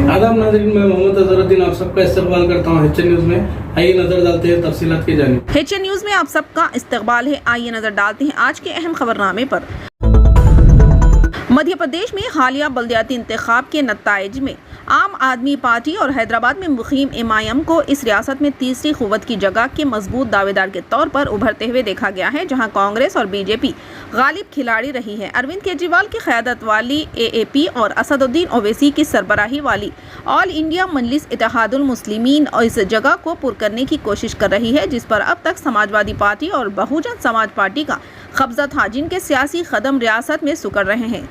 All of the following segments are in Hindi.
आदाब नाज़रीन, मैं मोहम्मद अजहरुद्दीन आप सबका इस्तकबाल करता हूँ HN न्यूज़ में। आइए नजर डालते हैं तफसीलात की जानिब। HN न्यूज़ में आप सबका इस्तकबाल है। आइए नजर डालते हैं आज के अहम खबरनामे पर। मध्य प्रदेश में हालिया बल्दियाती इंतखाब के नताइज में आम आदमी पार्टी और हैदराबाद में मुकीम MIM को इस रियासत में तीसरी कुव्वत की जगह के मजबूत दावेदार के तौर पर उभरते हुए देखा गया है, जहां कांग्रेस और BJP गालिब खिलाड़ी रही है। अरविंद केजरीवाल की क़यादत वाली AAP और असदुद्दीन ओवैसी की सरबराही वाली ऑल इंडिया मजलिस इत्तेहादुल मुस्लिमीन और इस जगह को पुर करने की कोशिश कर रही है, जिस पर अब तक समाजवादी पार्टी और बहुजन समाज पार्टी का कब्जा था, जिनके सियासी कदम रियासत में सुकड़ रहे हैं।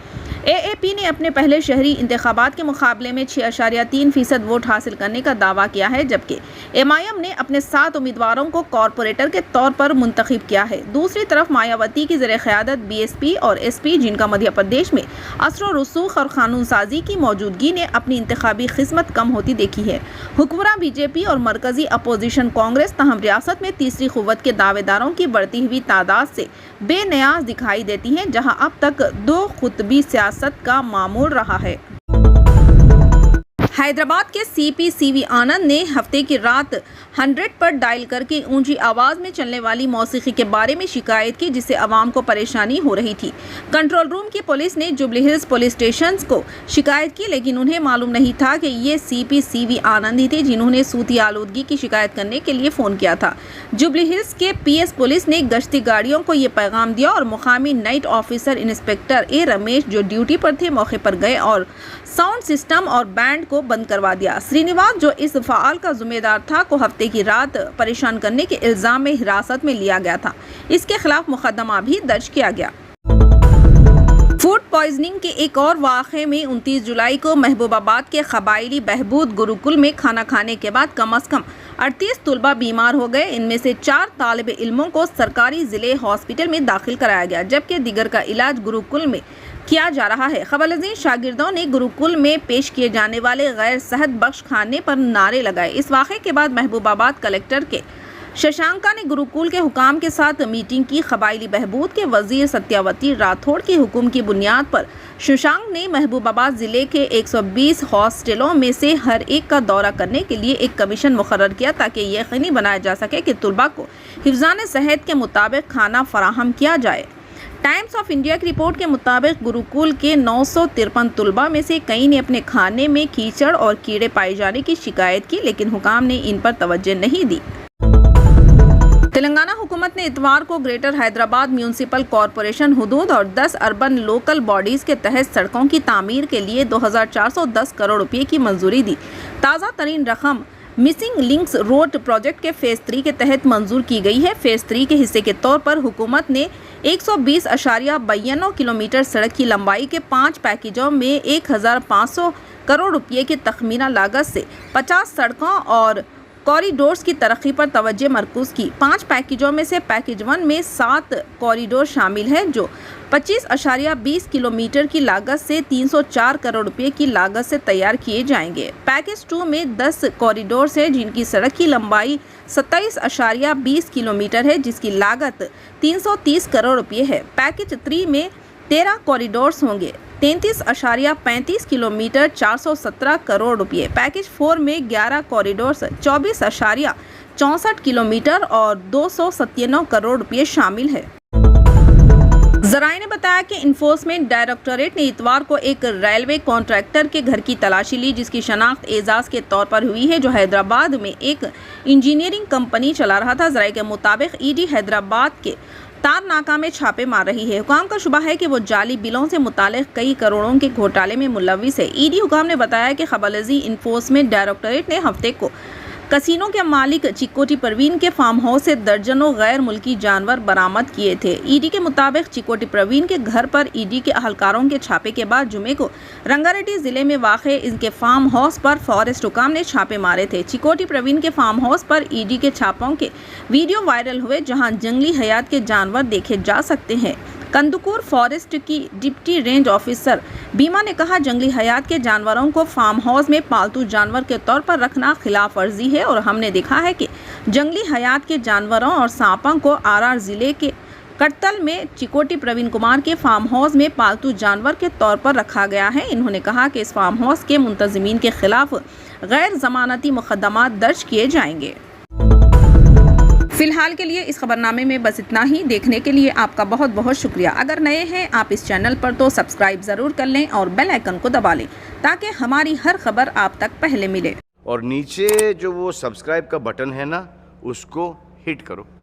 AAP ने अपने पहले शहरी इंतखाबात के मुकाबले में 6.3% वोट हासिल करने का दावा किया है, जबकि MIM ने अपने 7 उम्मीदवारों को कॉरपोरेटर के तौर पर मुंतखब किया है। दूसरी तरफ मायावती की ज़ेर क़यादत BSP और SP, जिनका मध्य प्रदेश में असर रसूख और कानून साजी की मौजूदगी ने अपनी इंतखाबी खिस्मत कम होती देखी है। हुक्मरान BJP और मरकजी अपोजिशन कांग्रेस तहम रियासत में तीसरी कुव्वत के दावेदारों की बढ़ती हुई तादाद से बेनियाज दिखाई देती हैं, जहां अब तक 2 खुतबी सियासत का मामूल रहा है। हैदराबाद के CP CV आनंद ने हफ्ते की रात 100 पर डायल करके ऊंची आवाज़ में चलने वाली मौसीकी के बारे में शिकायत की, जिससे आवाम को परेशानी हो रही थी। कंट्रोल रूम की पुलिस ने जुबली हिल्स पुलिस स्टेशन को शिकायत की, लेकिन उन्हें मालूम नहीं था कि ये CP CV आनंद ही थे जिन्होंने सूती आलूदगी की शिकायत करने के लिए फ़ोन किया था। जुबली हिल्स के PS पुलिस ने गश्ती गाड़ियों को ये पैगाम दिया और मुकामी night officer inspector A Ramesh, जो ड्यूटी पर थे, मौके पर गए और साउंड सिस्टम और बैंड को बंद करवा दिया। श्रीनिवास, जो इस फ़ाल का जिम्मेदार था, को हफ्ते की रात परेशान करने के इल्ज़ाम में हिरासत में लिया गया था। इसके खिलाफ मुकदमा भी दर्ज किया गया। फूड पॉइजनिंग के एक और वाक़े में 29 जुलाई को महबूबाबाद के कबायली बहबूद गुरुकुल में खाना खाने के बाद कम अज़ कम 38 तलबा बीमार हो गए। इनमें से 4 तालिब इल्मों को सरकारी ज़िले हॉस्पिटल में दाखिल कराया गया, जबकि दीगर का इलाज गुरुकुल में किया जा रहा है। खबरअज़ीं शागिर्दों ने गुरुकुल में पेश किए जाने वाले गैर सेहत बख्श खाने पर नारे लगाए। इस वाक़े के बाद महबूबाबाद कलेक्टर के शशांका ने गुरुकुल के हुकाम के साथ मीटिंग की। कबायली बहबूद के वजीर सत्यावती राठौड़ के हुक्म की बुनियाद पर शशांक ने महबूबाबाद ज़िले के 120 हॉस्टलों में से हर एक का दौरा करने के लिए एक कमीशन मुकर्रर किया, ताकि ये यकीनी बनाया जा सके कि तलबा को हिफ्ज़ान सेहत के मुताबिक खाना फराहम किया जाए। टाइम्स ऑफ इंडिया की रिपोर्ट के मुताबिक गुरुकुल के 953 तलबा में से कई ने अपने खाने में कीचड़ और कीड़े पाए जाने की शिकायत की, लेकिन हुकाम ने इन पर तवज्जो नहीं दी। तेलंगाना हुकूमत ने इतवार को ग्रेटर हैदराबाद म्यूनिसिपल कॉरपोरेशन हुदूद और 10 अर्बन लोकल बॉडीज़ के तहत सड़कों की तामीर के लिए 2410 करोड़ रुपये की मंजूरी दी। ताज़ा तरीन रकम मिसिंग लिंक्स रोड प्रोजेक्ट के फ़ेज़ 3 के तहत मंजूर की गई है। फ़ेज़ 3 के हिस्से के तौर पर हुकूमत ने 120.92 किलोमीटर सड़क की लंबाई के 5 पैकेजों में 1500 करोड़ रुपये की तखमीना लागत से 50 सड़कों और कॉरिडोर्स की तरक्की पर तवज्जो मरकूज़ की। 5 पैकेजों में से पैकेज 1 में 7 कॉरिडोर शामिल है, जो 25.20 किलोमीटर की लागत से 304 करोड़ रुपये की लागत से तैयार किए जाएंगे। पैकेज 2 में 10 कॉरिडोर्स है, जिनकी सड़क की लंबाई 27.20 किलोमीटर है, जिसकी लागत 330 करोड़ रुपये है। पैकेज 3 में 13 कॉरिडोर्स होंगे, 33.35 किलोमीटर, 417 करोड़ रुपये। पैकेज 4 में 11 कॉरिडोर्स, 24.64 किलोमीटर और 297 करोड़ रुपये शामिल है। ज़राए ने बताया कि इन्फोर्समेंट डायरेक्टोरेट ने इतवार को एक रेलवे कॉन्ट्रैक्टर के घर की तलाशी ली, जिसकी शनाख्त एजाज के तौर पर हुई है, जो हैदराबाद में एक इंजीनियरिंग कंपनी चला रहा था। ज़राए के मुताबिक ED हैदराबाद के तारनाका में छापे मार रही है। हुकाम का शुबा है कि वो जाली बिलों से मुतालिक कई करोड़ों के घोटाले में मुलविस है। ED हुकाम ने बताया कि खबरअज़ीं इन्फोर्समेंट डायरेक्टोरेट ने हफ्ते को कसीनो के मालिक चिकोटी परवीन के फार्म हाउस से दर्जनों गैर मुल्की जानवर बरामद किए थे। ED के मुताबिक चिकोटी परवीन के घर पर ED के अहलकारों के छापे के बाद जुमे को रंगारेड्डी जिले में वाक़े इनके फार्म हाउस पर फॉरेस्ट हुकाम ने छापे मारे थे। चिकोटी परवीन के फार्म हाउस पर ED के छापों के वीडियो वायरल हुए, जहां जंगली हयात के जानवर देखे जा सकते हैं। कंदुकूर फॉरेस्ट की डिप्टी रेंज ऑफिसर बीमा ने कहा, जंगली हयात के जानवरों को फार्म हाउस में पालतू जानवर के तौर पर रखना खिलाफ वर्जी है और हमने देखा है कि जंगली हयात के जानवरों और सांपों को RR ज़िले के कटतल में चिकोटी प्रवीण कुमार के फार्म हाउस में पालतू जानवर के तौर पर रखा गया है। इन्होंने कहा कि इस फार्म हाउस के मुंतजिमीन के खिलाफ गैर जमानती मुकदमा दर्ज किए जाएंगे। फिलहाल के लिए इस खबरनामे में बस इतना ही। देखने के लिए आपका बहुत बहुत शुक्रिया। अगर नए हैं आप इस चैनल पर तो सब्सक्राइब ज़रूर कर लें और बेल आइकन को दबा लें ताकि हमारी हर खबर आप तक पहले मिले। और नीचे जो वो सब्सक्राइब का बटन है ना, उसको हिट करो।